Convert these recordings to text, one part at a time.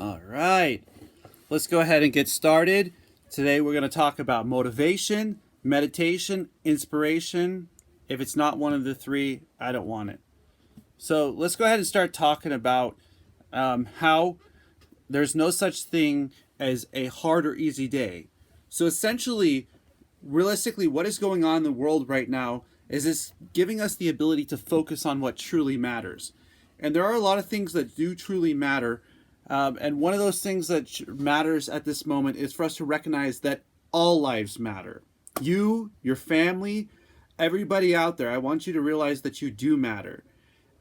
All right, let's go ahead and get started. Today we're going to talk about motivation, meditation, inspiration. If it's not one of the three, I don't want it. So let's go ahead and start talking about how there's no such thing as a hard or easy day. So essentially, realistically, what is going on in the world right now is it's giving us the ability to focus on what truly matters. And there are a lot of things that do truly matter. And one of those things that matters at this moment is for us to recognize that all lives matter. You, your family, everybody out there, I want you to realize that you do matter.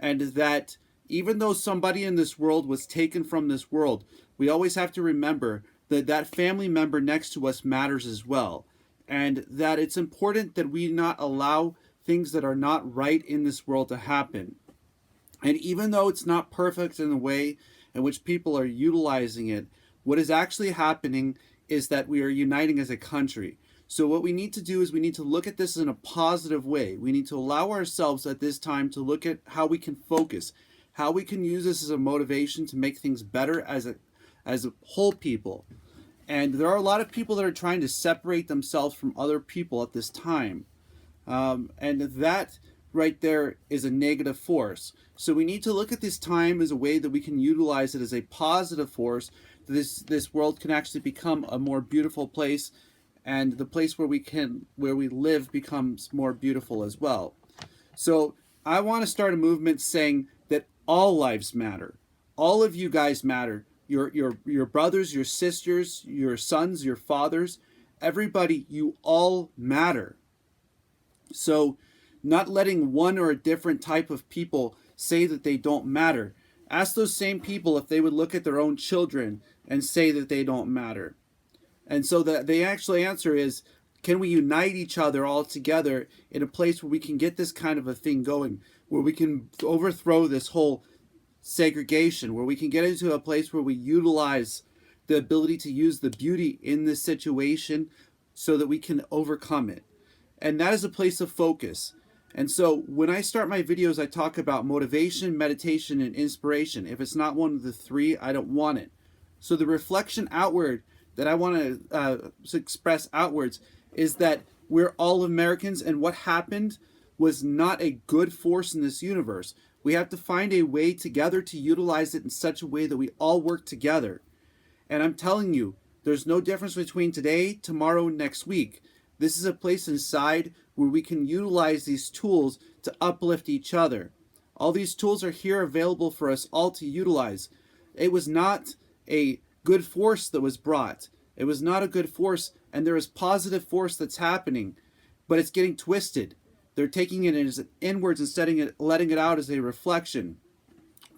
And that even though somebody in this world was taken from this world, we always have to remember that that family member next to us matters as well. And that it's important that we not allow things that are not right in this world to happen. And even though it's not perfect in the way in which people are utilizing it, what is actually happening is that we are uniting as a country. So what we need to do is we need to look at this in a positive way. We need to allow ourselves at this time to look at how we can focus, how we can use this as a motivation to make things better as a whole people. And there are a lot of people that are trying to separate themselves from other people at this time. And that right there is a negative force. So we need to look at this time as a way that we can utilize it as a positive force. This world can actually become a more beautiful place, and the place where we live becomes more beautiful as well. So I want to start a movement saying that all lives matter. All of you guys matter. Your brothers, your sisters, your sons, your fathers, everybody, you all matter. So not letting one or a different type of people say that they don't matter. Ask those same people if they would look at their own children and say that they don't matter. And so the actual answer is, can we unite each other all together in a place where we can get this kind of a thing going, where we can overthrow this whole segregation, where we can get into a place where we utilize the ability to use the beauty in this situation so that we can overcome it. And that is a place of focus. And so when I start my videos, I talk about motivation, meditation, and inspiration. If it's not one of the three, I don't want it. So the reflection outward that I want to express outwards is that we're all Americans, and what happened was not a good force in this universe. We have to find a way together to utilize it in such a way that we all work together. And I'm telling you, there's no difference between today, tomorrow, and next week. This is a place inside where we can utilize these tools to uplift each other. All these tools are here available for us all to utilize. It was not a good force that was brought. It was not a good force, and there is positive force that's happening, but it's getting twisted. They're taking it as inwards instead of letting it out as a reflection.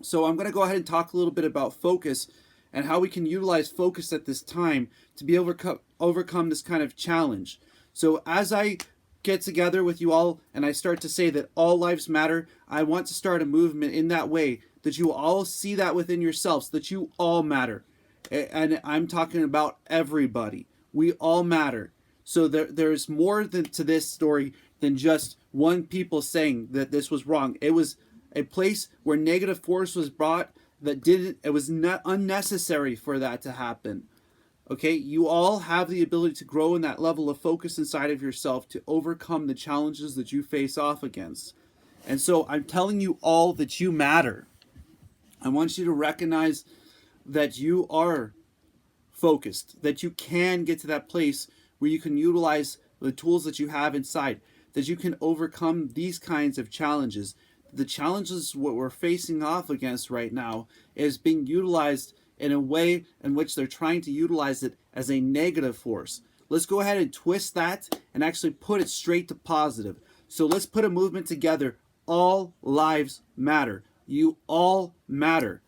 So I'm going to go ahead and talk a little bit about focus and how we can utilize focus at this time to be overcome this kind of challenge. So as I get together with you all and I start to say that all lives matter, I want to start a movement in that way, that you all see that within yourselves, that you all matter. And I'm talking about everybody. We all matter. So there's more to this story than just one people saying that this was wrong. It was a place where negative force was brought it was not unnecessary for that to happen. Okay, you all have the ability to grow in that level of focus inside of yourself to overcome the challenges that you face off against. And so I'm telling you all that you matter. I want you to recognize that you are focused, that you can get to that place where you can utilize the tools that you have inside, that you can overcome these kinds of challenges. The challenges what we're facing off against right now is being utilized in a way in which they're trying to utilize it as a negative force. Let's go ahead and twist that and actually put it straight to positive. So let's put a movement together. All lives matter. You all matter.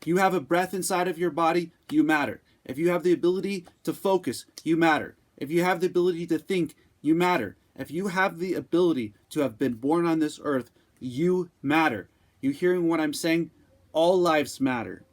You have a breath inside of your body, you matter. If you have the ability to focus, you matter. If you have the ability to think, you matter. If you have the ability to have been born on this earth, you matter. You hearing what I'm saying? All lives matter.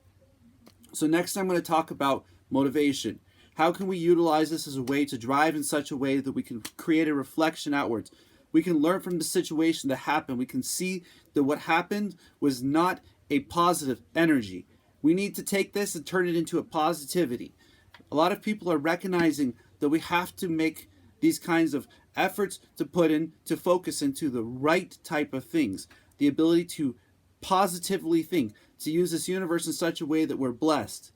So next I'm going to talk about motivation. How can we utilize this as a way to drive in such a way that we can create a reflection outwards? We can learn from the situation that happened. We can see that what happened was not a positive energy. We need to take this and turn it into a positivity. A lot of people are recognizing that we have to make these kinds of efforts to put in, to focus into the right type of things. The ability to positively think, to use this universe in such a way that we're blessed.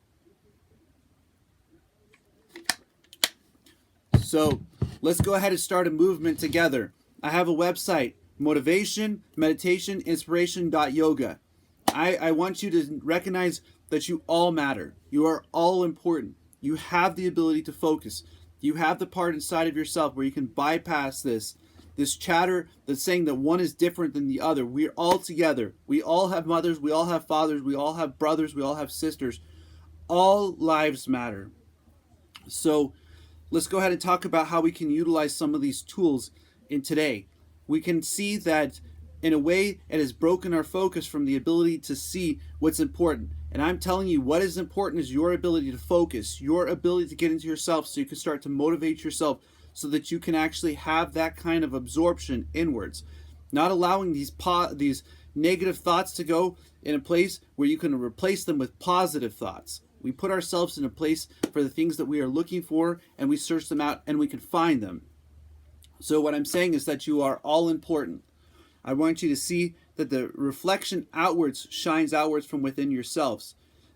So let's go ahead and start a movement together. I have a website, motivation, meditation, inspiration.yoga. I want you to recognize that you all matter. You are all important. You have the ability to focus. You have the part inside of yourself where you can bypass this chatter that's saying that one is different than the other. We're all together. We all have mothers. We all have fathers. We all have brothers. We all have sisters. All lives matter. So let's go ahead and talk about how we can utilize some of these tools in today. We can see that in a way it has broken our focus from the ability to see what's important. And I'm telling you, what is important is your ability to focus, your ability to get into yourself so you can start to motivate yourself so that you can actually have that kind of absorption inwards. Not allowing these negative thoughts to go in a place where you can replace them with positive thoughts. We put ourselves in a place for the things that we are looking for, and we search them out and we can find them. So what I'm saying is that you are all important. I want you to see that the reflection outwards shines outwards from within yourselves.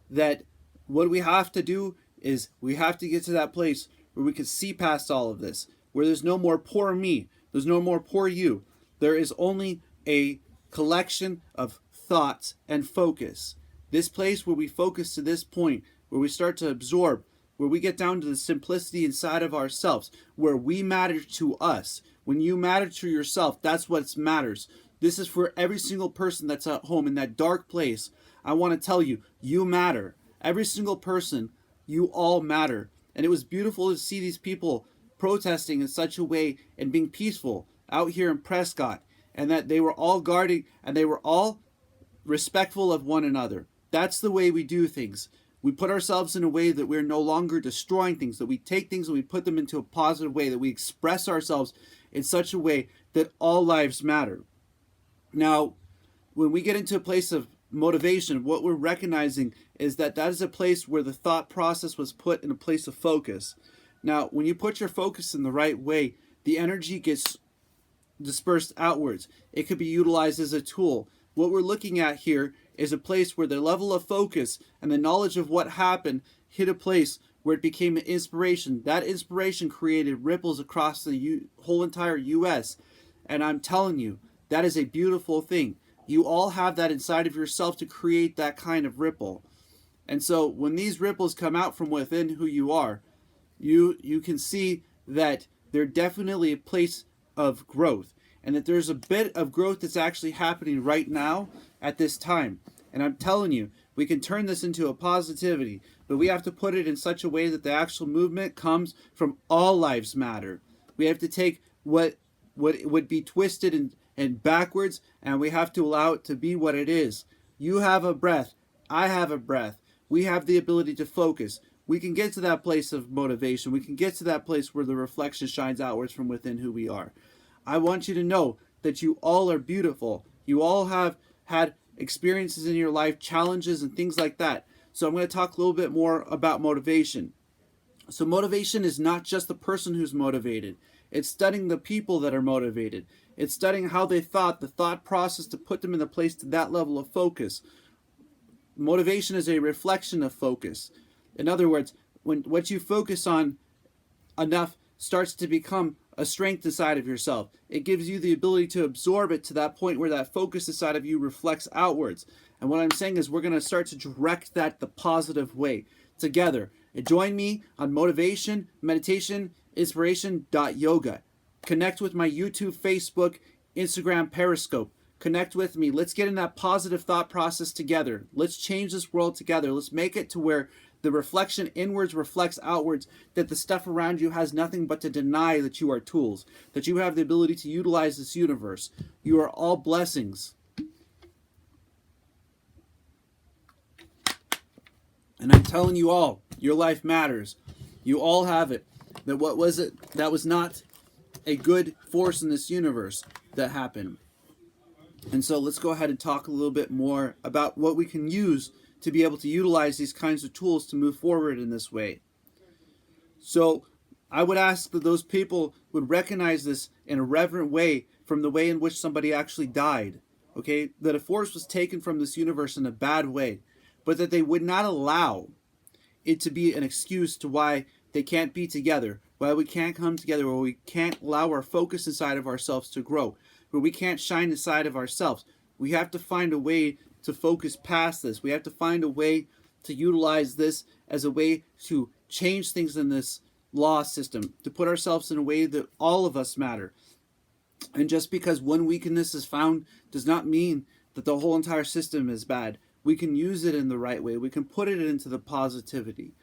That what we have to do is we have to get to that place where we can see past all of this, where there's no more poor me, there's no more poor you. There is only a collection of thoughts and focus. This place where we focus to this point, where we start to absorb, where we get down to the simplicity inside of ourselves, where we matter to us. When you matter to yourself, that's what matters. This is for every single person that's at home in that dark place. I want to tell you, you matter. Every single person, you all matter. And it was beautiful to see these people protesting in such a way and being peaceful out here in Prescott, and that they were all guarding and they were all respectful of one another. That's the way we do things. We put ourselves in a way that we're no longer destroying things, that we take things and we put them into a positive way, that we express ourselves in such a way that all lives matter. Now, when we get into a place of motivation, what we're recognizing is that that is a place where the thought process was put in a place of focus. Now, when you put your focus in the right way, the energy gets dispersed outwards. It could be utilized as a tool. What we're looking at here is a place where the level of focus and the knowledge of what happened hit a place where it became an inspiration. That inspiration created ripples across the whole entire U.S. And I'm telling you, that is a beautiful thing. You all have that inside of yourself to create that kind of ripple. And so when these ripples come out from within who you are, you can see that they're definitely a place of growth, and that there's a bit of growth that's actually happening right now at this time. And I'm telling you, we can turn this into a positivity, but we have to put it in such a way that the actual movement comes from all lives matter. We have to take what would be twisted and backwards, and we have to allow it to be what it is. You have a breath. I have a breath. We have the ability to focus. We can get to that place of motivation. We can get to that place where the reflection shines outwards from within who we are. I want you to know that you all are beautiful. You all have had experiences in your life, challenges and things like that. So I'm going to talk a little bit more about motivation. So motivation is not just the person who's motivated. It's studying the people that are motivated. It's studying how they thought, the thought process to put them in the place to that level of focus. Motivation is a reflection of focus. In other words, when what you focus on enough starts to become a strength inside of yourself. It gives you the ability to absorb it to that point where that focus inside of you reflects outwards. And what I'm saying is we're going to start to direct that the positive way together. And join me on motivation, meditation, inspiration.yoga. Connect with my YouTube, Facebook, Instagram, Periscope. Connect with me. Let's get in that positive thought process together. Let's change this world together. Let's make it to where the reflection inwards reflects outwards, that the stuff around you has nothing but to deny that you are tools, that you have the ability to utilize this universe. You are all blessings. And I'm telling you all, your life matters. You all have it. That what was it? That was not a good force in this universe that happened. And so let's go ahead and talk a little bit more about what we can use to be able to utilize these kinds of tools to move forward in this way. So I would ask that those people would recognize this in a reverent way from the way in which somebody actually died. Okay, that a force was taken from this universe in a bad way, but that they would not allow it to be an excuse to why they can't be together, why we can't come together, where we can't allow our focus inside of ourselves to grow, where we can't shine inside of ourselves. We have to find a way to focus past this. We have to find a way to utilize this as a way to change things in this law system, to put ourselves in a way that all of us matter. And just because one weakness is found does not mean that the whole entire system is bad. We can use it in the right way. We can put it into the positivity.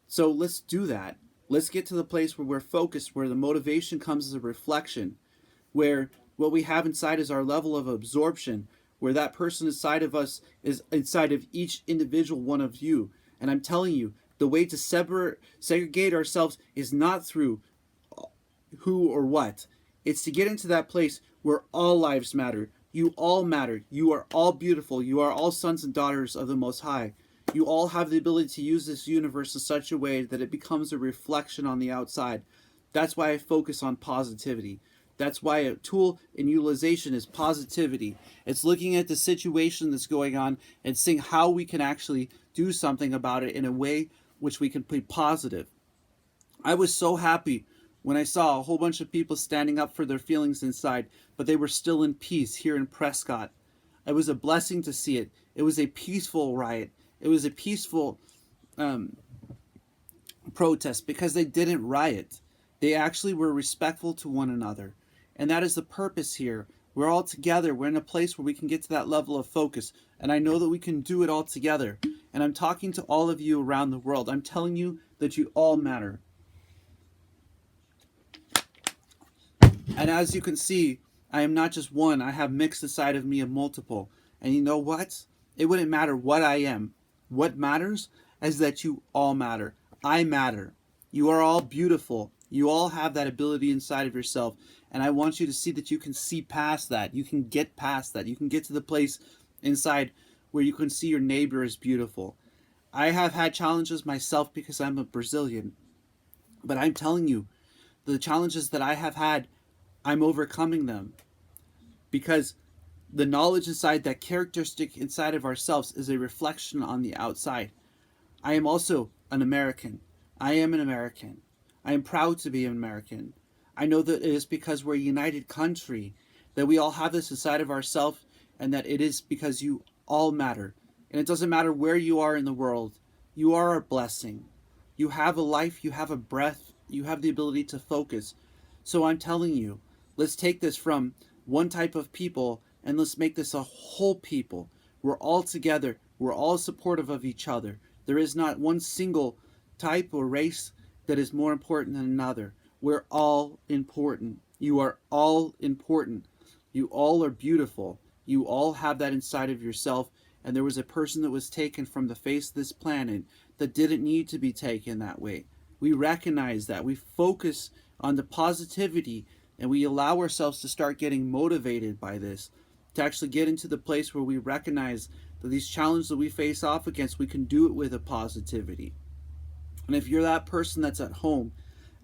So let's do that. Let's get to the place where we're focused, where the motivation comes as a reflection, where what we have inside is our level of absorption, where that person inside of us is inside of each individual one of you. And I'm telling you, the way to segregate ourselves is not through who or what. It's to get into that place where all lives matter. You all matter. You are all beautiful. You are all sons and daughters of the Most High. You all have the ability to use this universe in such a way that it becomes a reflection on the outside. That's why I focus on positivity. That's why a tool in utilization is positivity. It's looking at the situation that's going on and seeing how we can actually do something about it in a way which we can be positive. I was so happy when I saw a whole bunch of people standing up for their feelings inside, but they were still in peace here in Prescott. It was a blessing to see it. It was a peaceful riot. It was a peaceful protest because they didn't riot. They actually were respectful to one another. And that is the purpose here. We're all together. We're in a place where we can get to that level of focus. And I know that we can do it all together. And I'm talking to all of you around the world. I'm telling you that you all matter. And as you can see, I am not just one. I have mixed inside of me of multiple. And you know what? It wouldn't matter what I am. What matters is that you all matter. I matter. You are all beautiful. You all have that ability inside of yourself. And I want you to see that you can see past that. You can get past that. You can get to the place inside where you can see your neighbor is beautiful. I have had challenges myself because I'm a Brazilian. But I'm telling you, the challenges that I have had, I'm overcoming them. Because the knowledge inside, that characteristic inside of ourselves, is a reflection on the outside. I am also an American. I am an American. I am proud to be an American. I know that it is because we're a united country, that we all have this inside of ourselves, and that it is because you all matter. And it doesn't matter where you are in the world. You are a blessing. You have a life, you have a breath, you have the ability to focus. So I'm telling you, let's take this from one type of people and let's make this a whole people. We're all together. We're all supportive of each other. There is not one single type or race that is more important than another. We're all important. You are all important. You all are beautiful. You all have that inside of yourself. And there was a person that was taken from the face of this planet that didn't need to be taken that way. We recognize that. We focus on the positivity and we allow ourselves to start getting motivated by this, to actually get into the place where we recognize that these challenges that we face off against, we can do it with a positivity. And if you're that person that's at home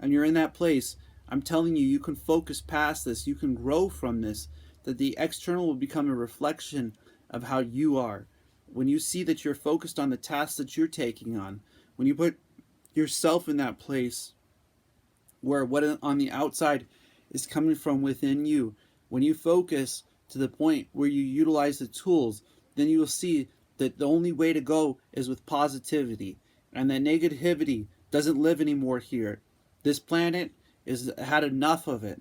and you're in that place, I'm telling you, you can focus past this. You can grow from this, that the external will become a reflection of how you are. When you see that you're focused on the tasks that you're taking on, when you put yourself in that place where what on the outside is coming from within you, when you focus to the point where you utilize the tools, then you will see that the only way to go is with positivity, and that negativity doesn't live anymore here. This planet has had enough of it.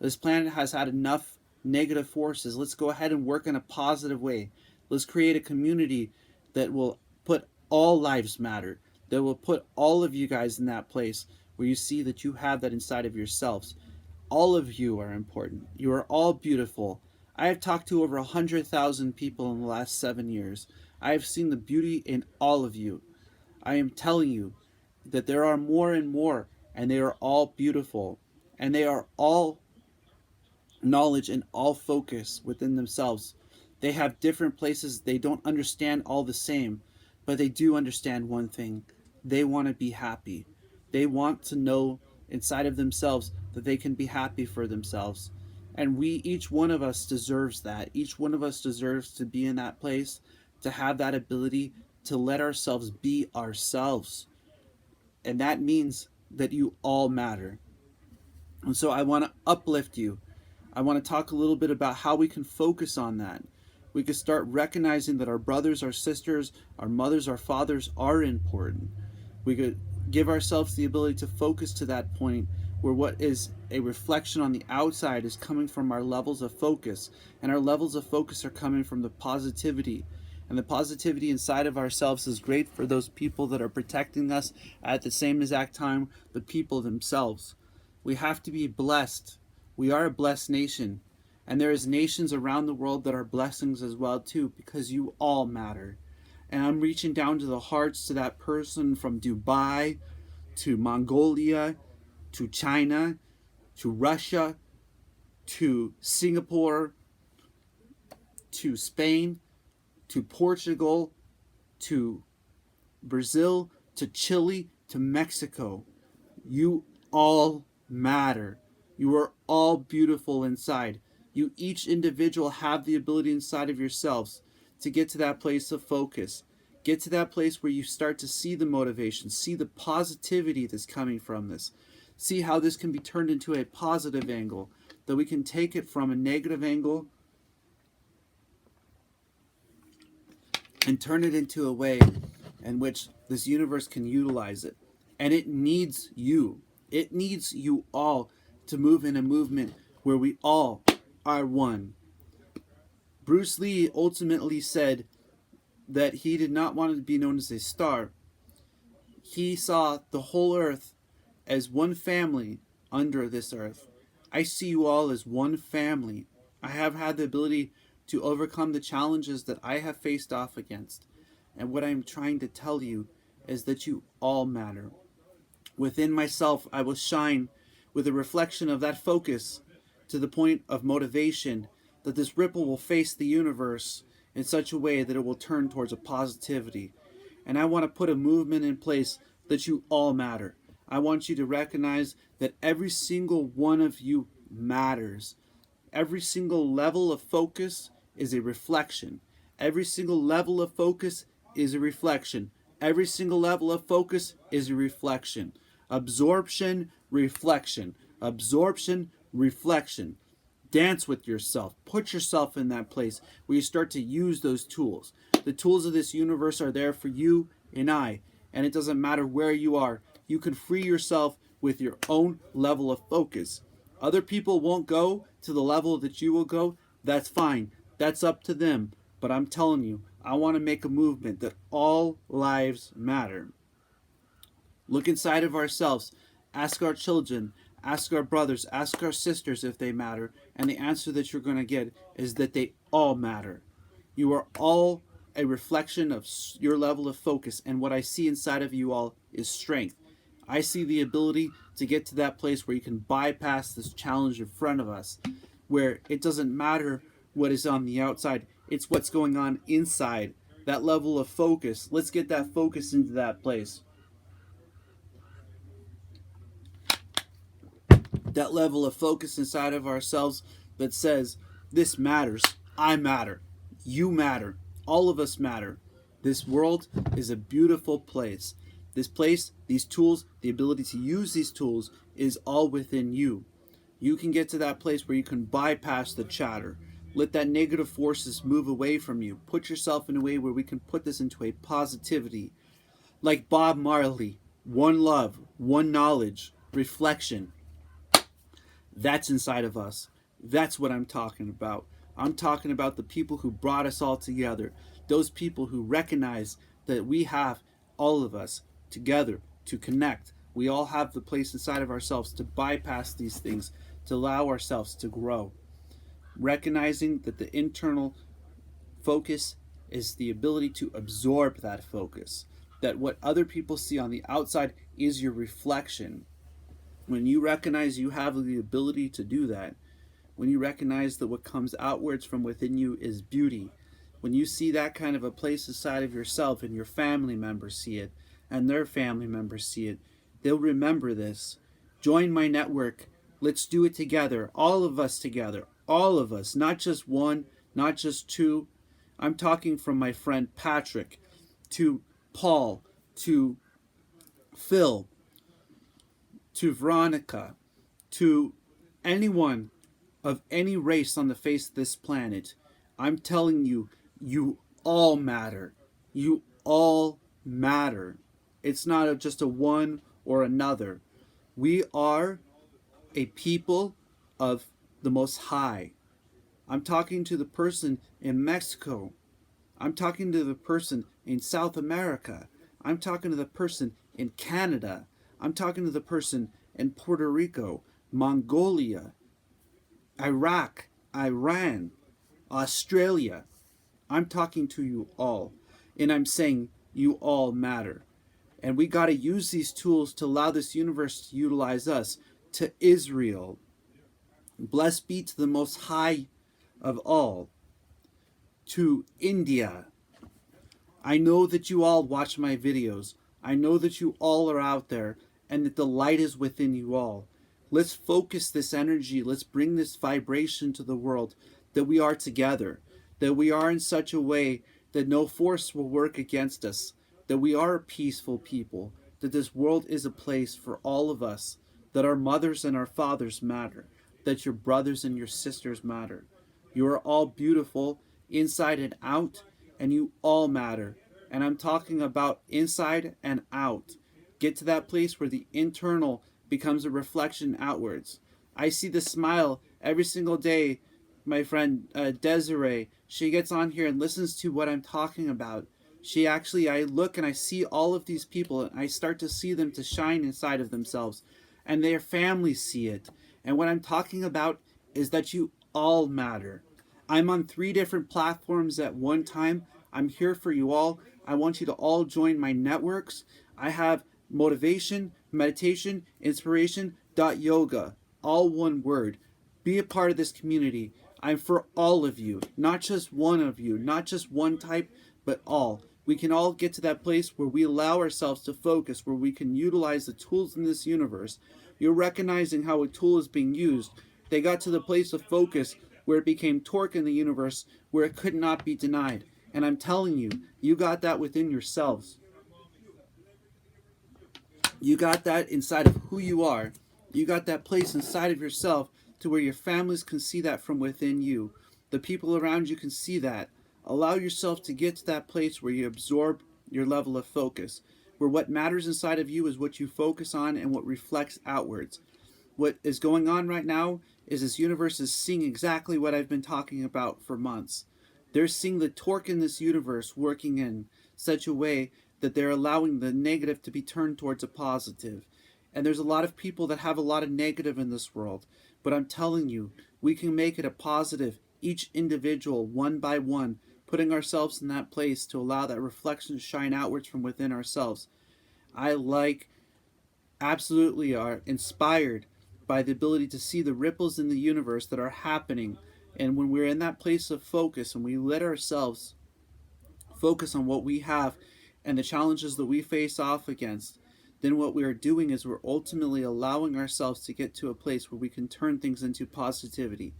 This planet has had enough negative forces. Let's go ahead and work in a positive way. Let's create a community that will put all lives matter, that will put all of you guys in that place where you see that you have that inside of yourselves. All of you are important. You are all beautiful. I have talked to over 100,000 people in the last 7 years. I have seen the beauty in all of you. I am telling you that there are more and more, and they are all beautiful, and they are all knowledge and all focus within themselves. They have different places. They don't understand all the same, but they do understand one thing. They want to be happy. They want to know inside of themselves that they can be happy for themselves. And each one of us deserves that. Each one of us deserves to be in that place, to have that ability to let ourselves be ourselves. And that means that you all matter. And so I want to uplift you. I want to talk a little bit about how we can focus on that. We could start recognizing that our brothers, our sisters, our mothers, our fathers are important. We could give ourselves the ability to focus to that point where what is a reflection on the outside is coming from our levels of focus. And our levels of focus are coming from the positivity. And the positivity inside of ourselves is great for those people that are protecting us at the same exact time, the people themselves. We have to be blessed. We are a blessed nation. And there is nations around the world that are blessings as well too, because you all matter. And I'm reaching down to the hearts to that person from Dubai, to Mongolia, to China, to Russia, to Singapore, to Spain, to Portugal, to Brazil, to Chile, to Mexico. You all matter. You are all beautiful inside. You each individual have the ability inside of yourselves to get to that place of focus. Get to that place where you start to see the motivation, see the positivity that's coming from this. See how this can be turned into a positive angle, that we can take it from a negative angle and turn it into a way in which this universe can utilize it. And it needs you. It needs you all to move in a movement where we all are one. Bruce Lee ultimately said that he did not want to be known as a star. He saw the whole earth as one family under this earth. I see you all as one family. I have had the ability to overcome the challenges that I have faced off against. And what I'm trying to tell you is that you all matter. Within myself, I will shine with a reflection of that focus to the point of motivation, that this ripple will face the universe in such a way that it will turn towards a positivity. And I want to put a movement in place that you all matter. I want you to recognize that every single one of you matters. Every single level of focus is a reflection. Every single level of focus is a reflection. Every single level of focus is a reflection. Absorption, reflection. Absorption, reflection. Dance with yourself. Put yourself in that place where you start to use those tools. The tools of this universe are there for you and I. And it doesn't matter where you are. You can free yourself with your own level of focus. Other people won't go to the level that you will go. That's fine. That's up to them. But I'm telling you, I want to make a movement that all lives matter. Look inside of ourselves. Ask our children. Ask our brothers. Ask our sisters if they matter. And the answer that you're going to get is that they all matter. You are all a reflection of your level of focus. And what I see inside of you all is strength. I see the ability to get to that place where you can bypass this challenge in front of us, where it doesn't matter what is on the outside. It's what's going on inside. That level of focus. Let's get that focus into that place. That level of focus inside of ourselves that says, this matters. I matter. You matter. All of us matter. This world is a beautiful place. This place, these tools, the ability to use these tools is all within you. You can get to that place where you can bypass the chatter. Let that negative forces move away from you. Put yourself in a way where we can put this into a positivity. Like Bob Marley, one love, one knowledge, reflection. That's inside of us. That's what I'm talking about. I'm talking about the people who brought us all together. Those people who recognize that we have, all of us, together to connect. We all have the place inside of ourselves to bypass these things, to allow ourselves to grow. Recognizing that the internal focus is the ability to absorb that focus. That what other people see on the outside is your reflection. When you recognize you have the ability to do that, when you recognize that what comes outwards from within you is beauty, when you see that kind of a place inside of yourself and your family members see it and their family members see it, they'll remember this. Join my network. Let's do it together. All of us together. All of us. Not just one, not just two. I'm talking from my friend Patrick to Paul to Phil to Veronica to anyone of any race on the face of this planet. I'm telling you, you all matter. You all matter. It's not just a one or another. We are a people of the Most High. I'm talking to the person in Mexico. I'm talking to the person in South America. I'm talking to the person in Canada. I'm talking to the person in Puerto Rico, Mongolia, Iraq, Iran, Australia. I'm talking to you all. And I'm saying you all matter. And we got to use these tools to allow this universe to utilize us. To Israel. Blessed be to the Most High of all. To India. I know that you all watch my videos. I know that you all are out there and that the light is within you all. Let's focus this energy. Let's bring this vibration to the world that we are together, that we are in such a way that no force will work against us, that we are a peaceful people, that this world is a place for all of us, that our mothers and our fathers matter, that your brothers and your sisters matter. You are all beautiful inside and out, and you all matter. And I'm talking about inside and out. Get to that place where the internal becomes a reflection outwards. I see the smile every single day. My friend Desiree, she gets on here and listens to what I'm talking about. I look and I see all of these people and I start to see them to shine inside of themselves. And their families see it. And what I'm talking about is that you all matter. I'm on 3 different platforms at one time. I'm here for you all. I want you to all join my networks. I have motivation, meditation, inspiration, .yoga. All one word. Be a part of this community. I'm for all of you, not just one of you, not just one type, but all. We can all get to that place where we allow ourselves to focus, where we can utilize the tools in this universe. You're recognizing how a tool is being used. They got to the place of focus where it became torque in the universe, where it could not be denied. And I'm telling you, you got that within yourselves. You got that inside of who you are. You got that place inside of yourself to where your families can see that from within you. The people around you can see that. Allow yourself to get to that place where you absorb your level of focus, where what matters inside of you is what you focus on and what reflects outwards. What is going on right now is this universe is seeing exactly what I've been talking about for months. They're seeing the torque in this universe working in such a way that they're allowing the negative to be turned towards a positive. And there's a lot of people that have a lot of negative in this world. But I'm telling you, we can make it a positive, each individual, one by one, putting ourselves in that place to allow that reflection to shine outwards from within ourselves. Absolutely are inspired by the ability to see the ripples in the universe that are happening. And when we're in that place of focus and we let ourselves focus on what we have and the challenges that we face off against, then what we are doing is we're ultimately allowing ourselves to get to a place where we can turn things into positivity.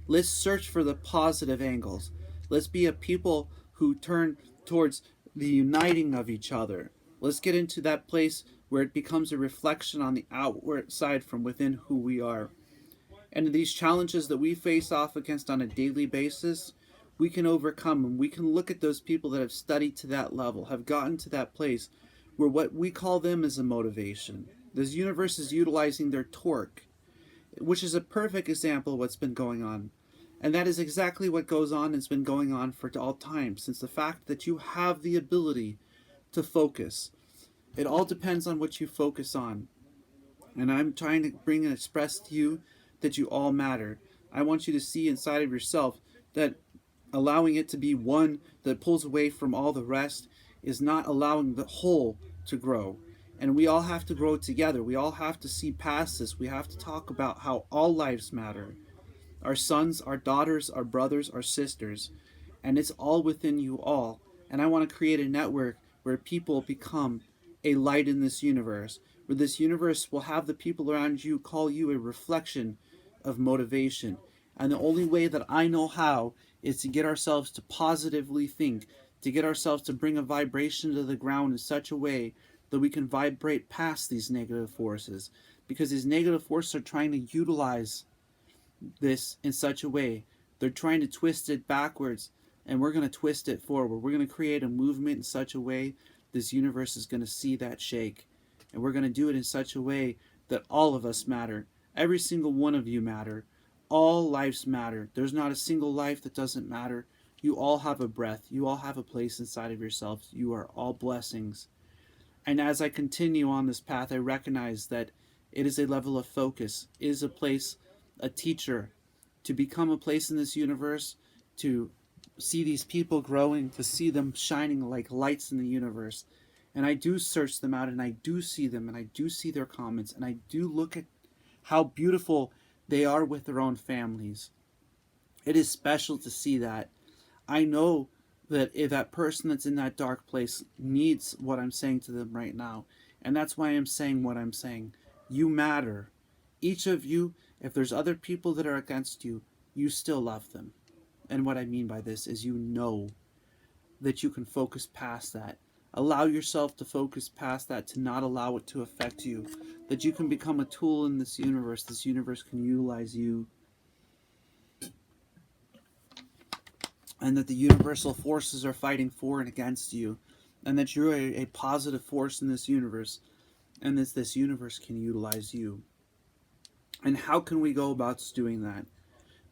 Let's search for the positive angles. Let's be a people who turn towards the uniting of each other. Let's get into that place where it becomes a reflection on the outward side from within who we are. And these challenges that we face off against on a daily basis, we can overcome them. We can look at those people that have studied to that level, have gotten to that place where what we call them is a motivation. This universe is utilizing their torque, which is a perfect example of what's been going on. And that is exactly what goes on and has been going on for all time, since the fact that you have the ability to focus. It all depends on what you focus on. And I'm trying to bring and express to you that you all matter. I want you to see inside of yourself that allowing it to be one that pulls away from all the rest is not allowing the whole to grow. And we all have to grow together. We all have to see past this. We have to talk about how all lives matter. Our sons, our daughters, our brothers, our sisters. and it's all within you all. And I want to create a network where people become a light in this universe, where this universe will have the people around you call you a reflection of motivation. And the only way that I know how is to get ourselves to positively think, to get ourselves to bring a vibration to the ground in such a way that we can vibrate past these negative forces. Because these negative forces are trying to utilize this in such a way. They're trying to twist it backwards, and we're going to twist it forward. We're going to create a movement in such a way this universe is going to see that shake. And we're going to do it in such a way that all of us matter. Every single one of you matter. All lives matter. There's not a single life that doesn't matter. You all have a breath. You all have a place inside of yourselves. You are all blessings. And as I continue on this path, I recognize that it is a level of focus, it is a place, a teacher, to become a place in this universe, to see these people growing, to see them shining like lights in the universe. And I do search them out, and I do see them, and I do see their comments, and I do look at how beautiful they are with their own families. It is special to see that. I know that if that person that's in that dark place needs what I'm saying to them right now. And that's why I'm saying what I'm saying. You matter. Each of you, if there's other people that are against you, you still love them. And what I mean by this is you know that you can focus past that. Allow yourself to focus past that, to not allow it to affect you. That you can become a tool in this universe. This universe can utilize you. And that the universal forces are fighting for and against you. And that you're a positive force in this universe. And that this universe can utilize you. And how can we go about doing that?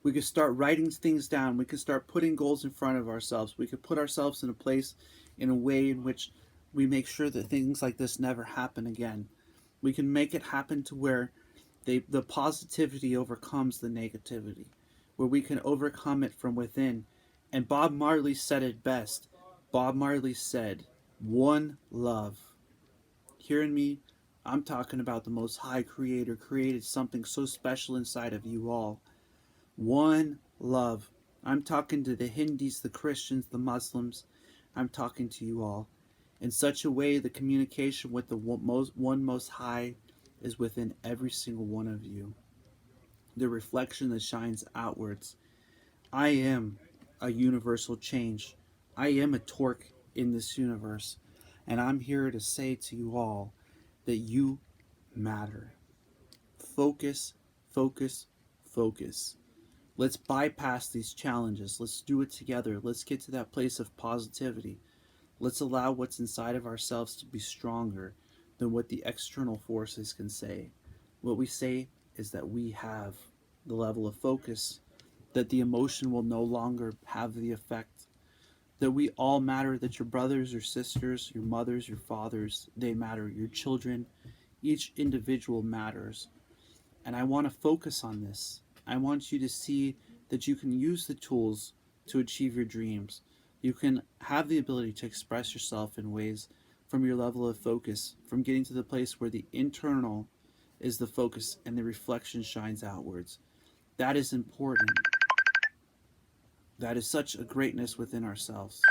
We could start writing things down. We could start putting goals in front of ourselves. We could put ourselves in a place, in a way in which we make sure that things like this never happen again. We can make it happen to where the positivity overcomes the negativity, where we can overcome it from within. And Bob Marley said it best. Bob Marley said, "One love." Hearing me, I'm talking about the Most High Creator created something so special inside of you all. One love. I'm talking to the Hindus, the Christians, the Muslims. I'm talking to you all. In such a way, the communication with the one Most High is within every single one of you. The reflection that shines outwards. I am a universal change. I am a torque in this universe. And I'm here to say to you all that you matter. Focus, focus, focus. Let's bypass these challenges. Let's do it together. Let's get to that place of positivity. Let's allow what's inside of ourselves to be stronger than what the external forces can say. What we say is that we have the level of focus, that the emotion will no longer have the effect, that we all matter, that your brothers, your sisters, your mothers, your fathers, they matter, your children, each individual matters. And I want to focus on this. I want you to see that you can use the tools to achieve your dreams. You can have the ability to express yourself in ways from your level of focus, from getting to the place where the internal is the focus and the reflection shines outwards. That is important. That is such a greatness within ourselves.